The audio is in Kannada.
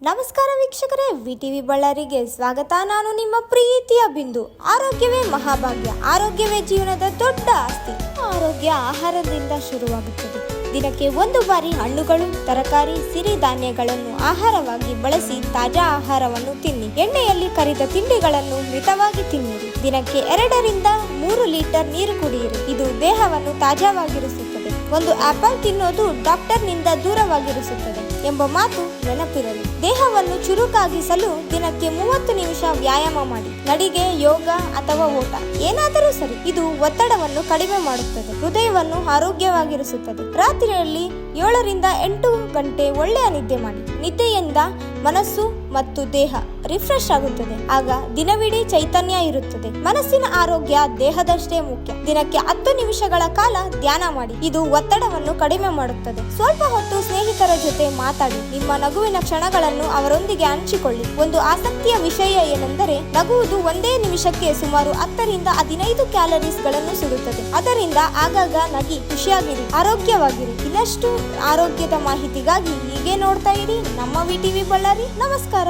ನಮಸ್ಕಾರ ವೀಕ್ಷಕರೇ, ವಿಟಿವಿ ಬಳ್ಳಾರಿಗೆ ಸ್ವಾಗತ. ನಾನು ನಿಮ್ಮ ಪ್ರೀತಿಯ ಬಿಂದು. ಆರೋಗ್ಯವೇ ಮಹಾಭಾಗ್ಯ, ಆರೋಗ್ಯವೇ ಜೀವನದ ದೊಡ್ಡ ಆಸ್ತಿ. ಆರೋಗ್ಯ ಆಹಾರದಿಂದ ಶುರುವಾಗುತ್ತದೆ. ದಿನಕ್ಕೆ ಒಂದು ಬಾರಿ ಹಣ್ಣುಗಳು, ತರಕಾರಿ, ಸಿರಿಧಾನ್ಯಗಳನ್ನು ಆಹಾರವಾಗಿ ಬಳಸಿ ತಾಜಾ ಆಹಾರವನ್ನು ತಿನ್ನಿ. ಎಣ್ಣೆಯಲ್ಲಿ ಕರಿದ ತಿಂಡಿಗಳನ್ನು ಮಿತವಾಗಿ ತಿನ್ನಿರಿ. ದಿನಕ್ಕೆ 2 ರಿಂದ 3 ಲೀಟರ್ ನೀರು ಕುಡಿಯಿರಿ. ಇದು ದೇಹವನ್ನು ತಾಜಾವಾಗಿರಿಸುತ್ತದೆ. ಒಂದು ಆಪಲ್ ತಿನ್ನೋದು ಡಾಕ್ಟರ್ನಿಂದ ದೂರವಾಗಿರಿಸುತ್ತದೆ ಎಂಬ ಮಾತು ನೆನಪಿರಲಿ. ದೇಹವನ್ನು ಚುರುಕಾಗಿಸಲು ದಿನಕ್ಕೆ 30 ನಿಮಿಷ ವ್ಯಾಯಾಮ ಮಾಡಿ. ನಡಿಗೆ, ಯೋಗ ಅಥವಾ ಓಟ ಏನಾದರೂ ಸರಿ. ಇದು ಒತ್ತಡವನ್ನು ಕಡಿಮೆ ಮಾಡುತ್ತದೆ, ಹೃದಯವನ್ನು ಆರೋಗ್ಯವಾಗಿರಿಸುತ್ತದೆ. ರಾತ್ರಿಯಲ್ಲಿ 7 ರಿಂದ 8 ಗಂಟೆ ಒಳ್ಳೆಯ ನಿದ್ದೆ ಮಾಡಿ. ನಿದ್ದೆಯಿಂದ ಮನಸ್ಸು ಮತ್ತು ದೇಹ ರಿಫ್ರೆಶ್ ಆಗುತ್ತದೆ. ಆಗ ದಿನವಿಡೀ ಚೈತನ್ಯ ಇರುತ್ತದೆ. ಮನಸ್ಸಿನ ಆರೋಗ್ಯ ದೇಹದಷ್ಟೇ ಮುಖ್ಯ. ದಿನಕ್ಕೆ 10 ನಿಮಿಷಗಳ ಕಾಲ ಧ್ಯಾನ ಮಾಡಿ. ಇದು ಒತ್ತಡವನ್ನು ಕಡಿಮೆ ಮಾಡುತ್ತದೆ. ಸ್ವಲ್ಪ ಹೊತ್ತು ಸ್ನೇಹಿತರ ಜೊತೆ ಮಾತಾಡಿ. ನಿಮ್ಮ ನಗುವಿನ ಕ್ಷಣಗಳನ್ನು ಅವರೊಂದಿಗೆ ಹಂಚಿಕೊಳ್ಳಿ. ಒಂದು ಆಸಕ್ತಿಯ ವಿಷಯ ಏನೆಂದರೆ, ನಗುವುದು ಒಂದೇ ನಿಮಿಷಕ್ಕೆ ಸುಮಾರು 10 ರಿಂದ 15 ಕ್ಯಾಲರೀಸ್ ಗಳನ್ನು ಸುಡುತ್ತದೆ. ಅದರಿಂದ ಆಗಾಗ ನಗಿ, ಖುಷಿಯಾಗಿರಿ, ಆರೋಗ್ಯವಾಗಿರಿ. ಇನ್ನಷ್ಟು ಆರೋಗ್ಯದ ಮಾಹಿತಿಗಾಗಿ ಹೀಗೆ ನೋಡ್ತಾ ಇರಿ ನಮ್ಮ ವಿಟಿವಿ ಬಳ್ಳಾರಿ. ನಮಸ್ಕಾರ.